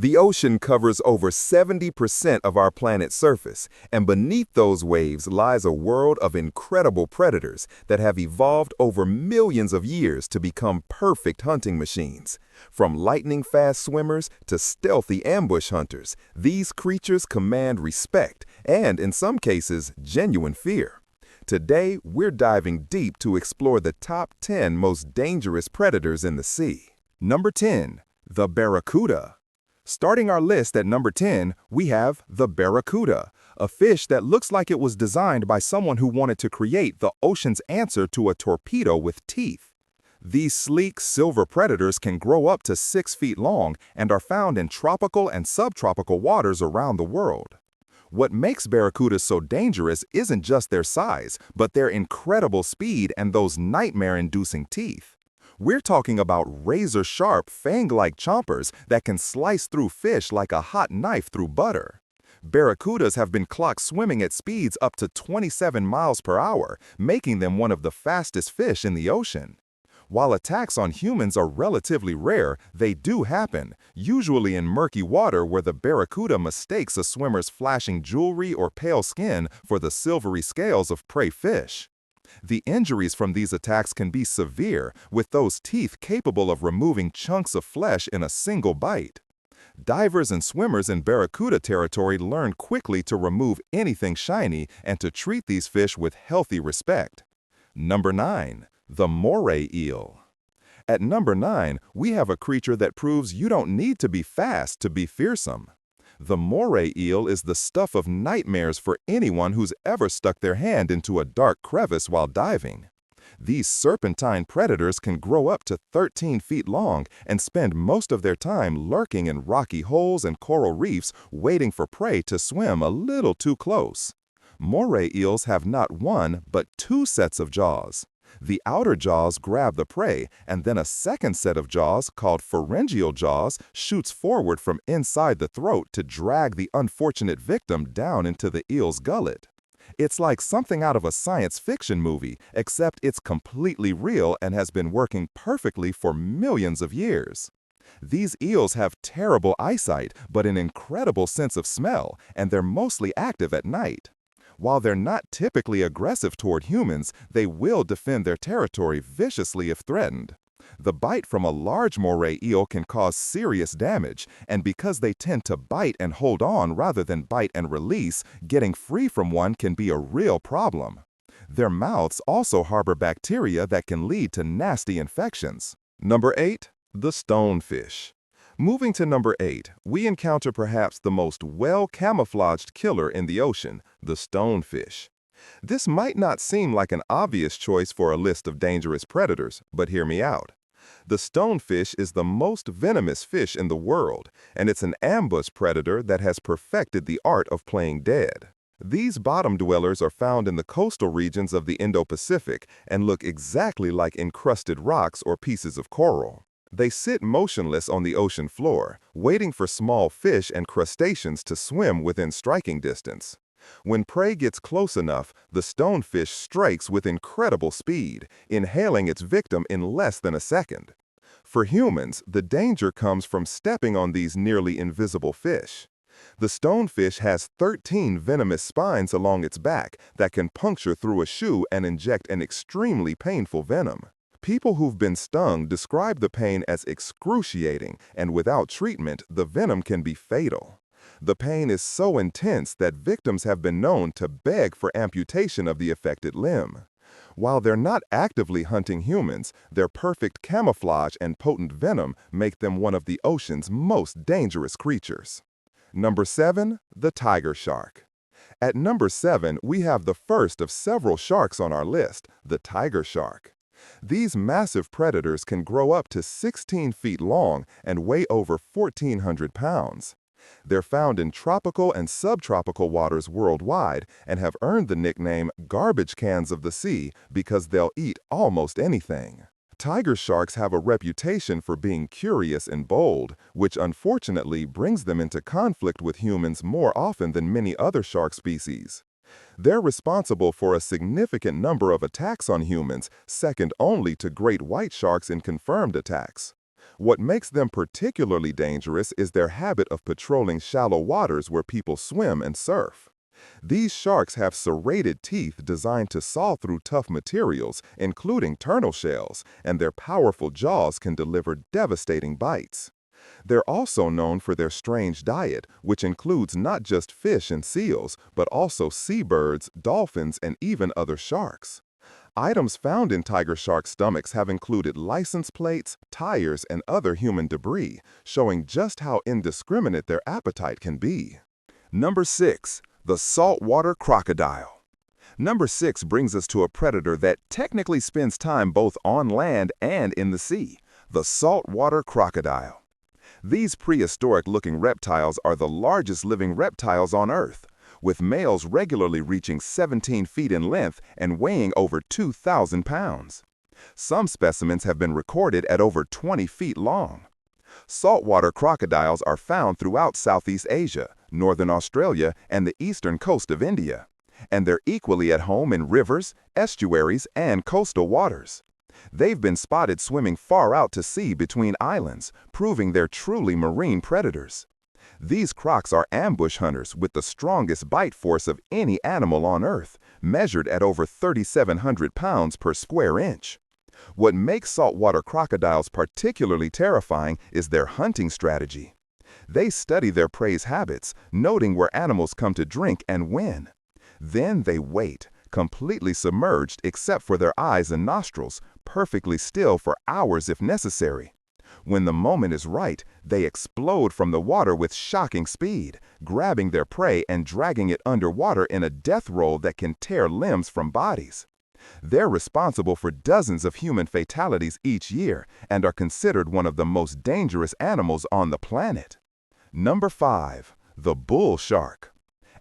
The ocean covers over 70% of our planet's surface, and beneath those waves lies a world of incredible predators that have evolved over millions of years to become perfect hunting machines. From lightning-fast swimmers to stealthy ambush hunters, these creatures command respect and, in some cases, genuine fear. Today, we're diving deep to explore the top 10 most dangerous predators in the sea. Number 10. The Barracuda. Starting our list at number 10, we have the barracuda, a fish that looks like it was designed by someone who wanted to create the ocean's answer to a torpedo with teeth. These sleek, silver predators can grow up to 6 feet long and are found in tropical and subtropical waters around the world. What makes barracudas so dangerous isn't just their size, but their incredible speed and those nightmare-inducing teeth. We're talking about razor-sharp, fang-like chompers that can slice through fish like a hot knife through butter. Barracudas have been clocked swimming at speeds up to 27 miles per hour, making them one of the fastest fish in the ocean. While attacks on humans are relatively rare, they do happen, usually in murky water where the barracuda mistakes a swimmer's flashing jewelry or pale skin for the silvery scales of prey fish. The injuries from these attacks can be severe, with those teeth capable of removing chunks of flesh in a single bite. Divers and swimmers in barracuda territory learn quickly to remove anything shiny and to treat these fish with healthy respect. Number 9. The moray eel. At number 9, we have a creature that proves you don't need to be fast to be fearsome. The moray eel is the stuff of nightmares for anyone who's ever stuck their hand into a dark crevice while diving. These serpentine predators can grow up to 13 feet long and spend most of their time lurking in rocky holes and coral reefs waiting for prey to swim a little too close. Moray eels have not one, but 2 sets of jaws. The outer jaws grab the prey, and then a second set of jaws, called pharyngeal jaws, shoots forward from inside the throat to drag the unfortunate victim down into the eel's gullet. It's like something out of a science fiction movie, except it's completely real and has been working perfectly for millions of years. These eels have terrible eyesight, but an incredible sense of smell, and they're mostly active at night. While they're not typically aggressive toward humans, they will defend their territory viciously if threatened. The bite from a large moray eel can cause serious damage, and because they tend to bite and hold on rather than bite and release, getting free from one can be a real problem. Their mouths also harbor bacteria that can lead to nasty infections. Number 8. The stonefish. Moving to number 8, we encounter perhaps the most well-camouflaged killer in the ocean, the stonefish. This might not seem like an obvious choice for a list of dangerous predators, but hear me out. The stonefish is the most venomous fish in the world, and it's an ambush predator that has perfected the art of playing dead. These bottom dwellers are found in the coastal regions of the Indo-Pacific and look exactly like encrusted rocks or pieces of coral. They sit motionless on the ocean floor, waiting for small fish and crustaceans to swim within striking distance. When prey gets close enough, the stonefish strikes with incredible speed, inhaling its victim in less than a second. For humans, the danger comes from stepping on these nearly invisible fish. The stonefish has 13 venomous spines along its back that can puncture through a shoe and inject an extremely painful venom. People who've been stung describe the pain as excruciating, and without treatment, the venom can be fatal. The pain is so intense that victims have been known to beg for amputation of the affected limb. While they're not actively hunting humans, their perfect camouflage and potent venom make them one of the ocean's most dangerous creatures. Number 7. The tiger shark. At number 7, we have the first of several sharks on our list, the tiger shark. These massive predators can grow up to 16 feet long and weigh over 1,400 pounds. They're found in tropical and subtropical waters worldwide and have earned the nickname garbage cans of the sea because they'll eat almost anything. Tiger sharks have a reputation for being curious and bold, which unfortunately brings them into conflict with humans more often than many other shark species. They're responsible for a significant number of attacks on humans, second only to great white sharks in confirmed attacks. What makes them particularly dangerous is their habit of patrolling shallow waters where people swim and surf. These sharks have serrated teeth designed to saw through tough materials, including turtle shells, and their powerful jaws can deliver devastating bites. They're also known for their strange diet, which includes not just fish and seals, but also seabirds, dolphins, and even other sharks. Items found in tiger shark stomachs have included license plates, tires, and other human debris, showing just how indiscriminate their appetite can be. Number 6. The saltwater crocodile. Number 6 brings us to a predator that technically spends time both on land and in the sea, the saltwater crocodile. These prehistoric-looking reptiles are the largest living reptiles on Earth, with males regularly reaching 17 feet in length and weighing over 2,000 pounds. Some specimens have been recorded at over 20 feet long. Saltwater crocodiles are found throughout Southeast Asia, northern Australia, and the eastern coast of India, and they're equally at home in rivers, estuaries, and coastal waters. They've been spotted swimming far out to sea between islands, proving they're truly marine predators. These crocs are ambush hunters with the strongest bite force of any animal on Earth, measured at over 3,700 pounds per square inch. What makes saltwater crocodiles particularly terrifying is their hunting strategy. They study their prey's habits, noting where animals come to drink and when. Then they wait, completely submerged except for their eyes and nostrils, perfectly still for hours if necessary. When the moment is right, they explode from the water with shocking speed, grabbing their prey and dragging it underwater in a death roll that can tear limbs from bodies. They're responsible for dozens of human fatalities each year and are considered one of the most dangerous animals on the planet. Number 5. The bull shark.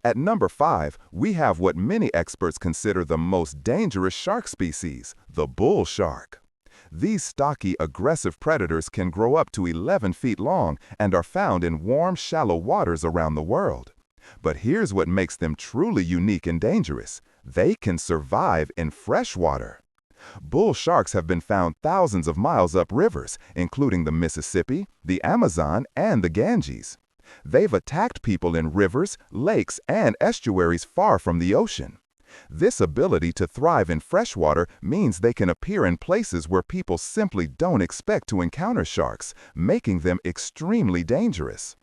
At number 5, we have what many experts consider the most dangerous shark species, the bull shark. These stocky, aggressive predators can grow up to 11 feet long and are found in warm, shallow waters around the world. But here's what makes them truly unique and dangerous. They can survive in fresh water. Bull sharks have been found thousands of miles up rivers, including the Mississippi, the Amazon, and the Ganges. They've attacked people in rivers, lakes, and estuaries far from the ocean. This ability to thrive in freshwater means they can appear in places where people simply don't expect to encounter sharks, making them extremely dangerous.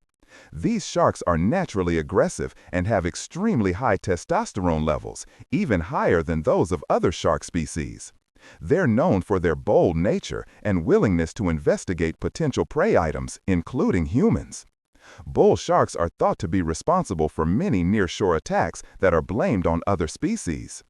These sharks are naturally aggressive and have extremely high testosterone levels, even higher than those of other shark species. They're known for their bold nature and willingness to investigate potential prey items, including humans. Bull sharks are thought to be responsible for many nearshore attacks that are blamed on other species.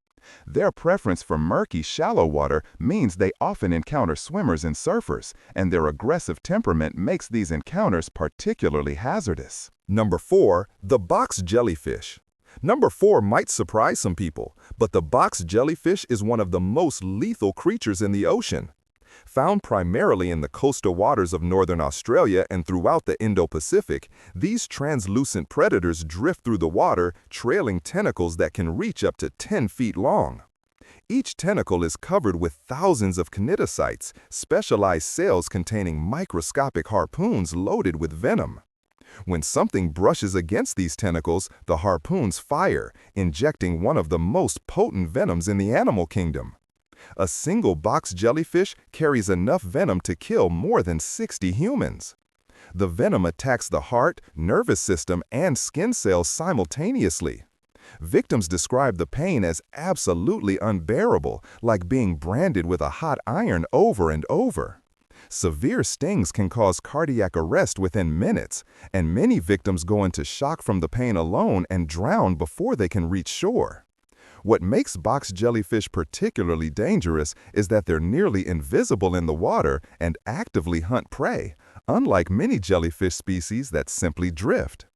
Their preference for murky, shallow water means they often encounter swimmers and surfers, and their aggressive temperament makes these encounters particularly hazardous. Number 4. The box jellyfish. Number 4 might surprise some people, but the box jellyfish is one of the most lethal creatures in the ocean. Found primarily in the coastal waters of northern Australia and throughout the Indo-Pacific, these translucent predators drift through the water, trailing tentacles that can reach up to 10 feet long. Each tentacle is covered with thousands of kinetocytes, specialized cells containing microscopic harpoons loaded with venom. When something brushes against these tentacles, the harpoons fire, injecting one of the most potent venoms in the animal kingdom. A single box jellyfish carries enough venom to kill more than 60 humans. The venom attacks the heart, nervous system, and skin cells simultaneously. Victims describe the pain as absolutely unbearable, like being branded with a hot iron over and over. Severe stings can cause cardiac arrest within minutes, and many victims go into shock from the pain alone and drown before they can reach shore. What makes box jellyfish particularly dangerous is that they're nearly invisible in the water and actively hunt prey, unlike many jellyfish species that simply drift.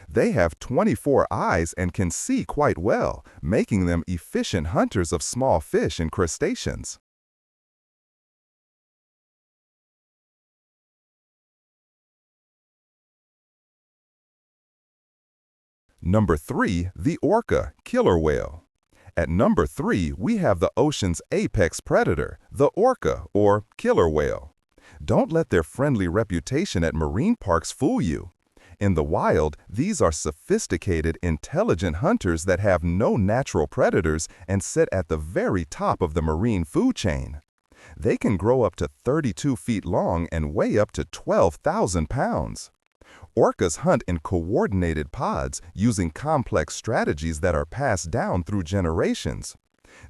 They have 24 eyes and can see quite well, making them efficient hunters of small fish and crustaceans. Number 3, the orca, killer whale. At number 3, we have the ocean's apex predator, the orca, or killer whale. Don't let their friendly reputation at marine parks fool you. In the wild, these are sophisticated, intelligent hunters that have no natural predators and sit at the very top of the marine food chain. They can grow up to 32 feet long and weigh up to 12,000 pounds. Orcas hunt in coordinated pods using complex strategies that are passed down through generations.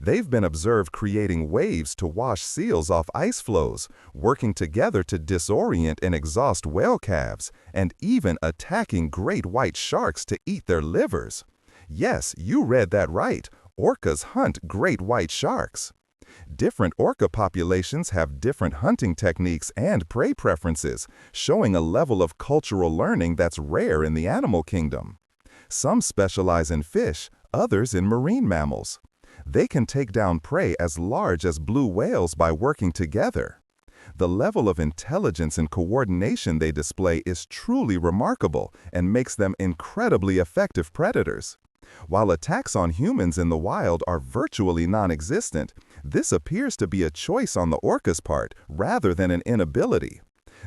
They've been observed creating waves to wash seals off ice floes, working together to disorient and exhaust whale calves, and even attacking great white sharks to eat their livers. Yes, you read that right. Orcas hunt great white sharks. Different orca populations have different hunting techniques and prey preferences, showing a level of cultural learning that's rare in the animal kingdom. Some specialize in fish, others in marine mammals. They can take down prey as large as blue whales by working together. The level of intelligence and coordination they display is truly remarkable and makes them incredibly effective predators. While attacks on humans in the wild are virtually non-existent, this appears to be a choice on the orca's part rather than an inability.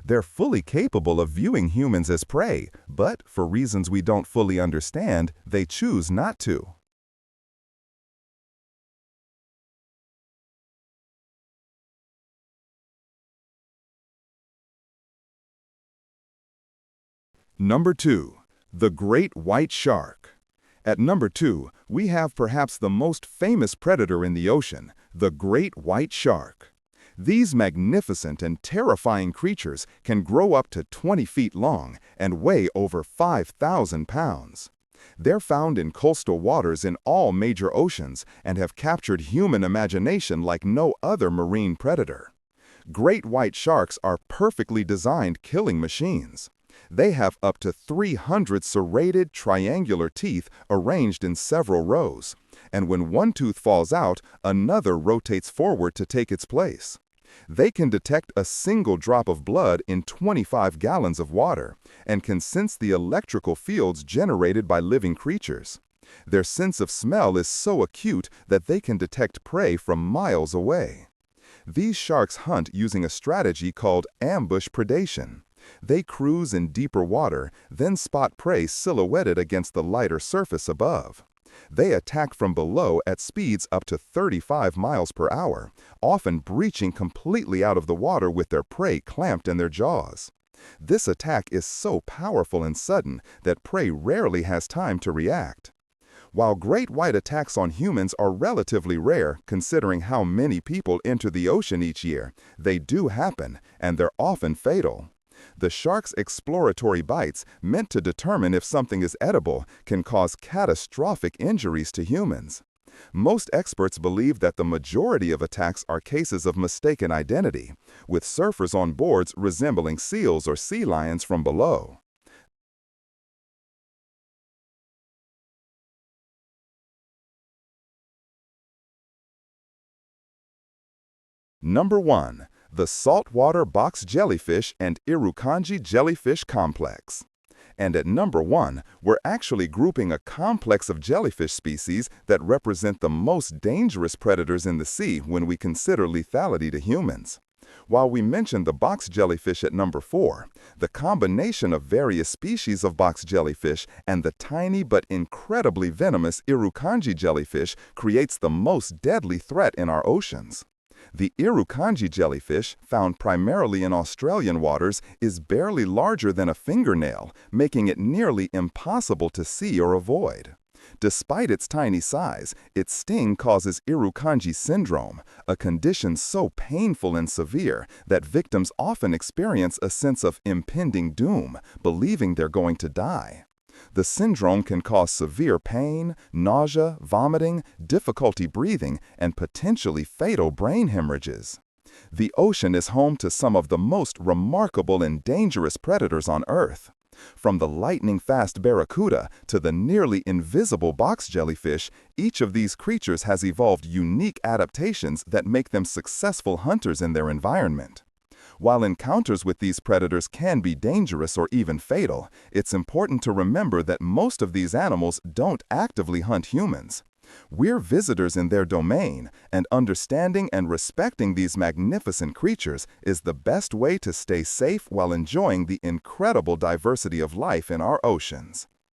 They're fully capable of viewing humans as prey, but for reasons we don't fully understand, they choose not to. Number 2. The Great White Shark. At number 2, we have perhaps the most famous predator in the ocean, the great white shark. These magnificent and terrifying creatures can grow up to 20 feet long and weigh over 5,000 pounds. They're found in coastal waters in all major oceans and have captured human imagination like no other marine predator. Great white sharks are perfectly designed killing machines. They have up to 300 serrated, triangular teeth arranged in several rows, and when one tooth falls out, another rotates forward to take its place. They can detect a single drop of blood in 25 gallons of water and can sense the electrical fields generated by living creatures. Their sense of smell is so acute that they can detect prey from miles away. These sharks hunt using a strategy called ambush predation. They cruise in deeper water, then spot prey silhouetted against the lighter surface above. They attack from below at speeds up to 35 miles per hour, often breaching completely out of the water with their prey clamped in their jaws. This attack is so powerful and sudden that prey rarely has time to react. While great white attacks on humans are relatively rare considering how many people enter the ocean each year, they do happen, and they're often fatal. The shark's exploratory bites, meant to determine if something is edible, can cause catastrophic injuries to humans. Most experts believe that the majority of attacks are cases of mistaken identity, with surfers on boards resembling seals or sea lions from below. Number 1. The Saltwater Box Jellyfish and Irukandji Jellyfish Complex. And at number 1, we're actually grouping a complex of jellyfish species that represent the most dangerous predators in the sea when we consider lethality to humans. While we mentioned the box jellyfish at number 4, the combination of various species of box jellyfish and the tiny but incredibly venomous Irukandji jellyfish creates the most deadly threat in our oceans. The Irukandji jellyfish, found primarily in Australian waters, is barely larger than a fingernail, making it nearly impossible to see or avoid. Despite its tiny size, its sting causes Irukandji syndrome, a condition so painful and severe that victims often experience a sense of impending doom, believing they're going to die. The syndrome can cause severe pain, nausea, vomiting, difficulty breathing, and potentially fatal brain hemorrhages. The ocean is home to some of the most remarkable and dangerous predators on Earth. From the lightning-fast barracuda to the nearly invisible box jellyfish, each of these creatures has evolved unique adaptations that make them successful hunters in their environment. While encounters with these predators can be dangerous or even fatal, it's important to remember that most of these animals don't actively hunt humans. We're visitors in their domain, and understanding and respecting these magnificent creatures is the best way to stay safe while enjoying the incredible diversity of life in our oceans.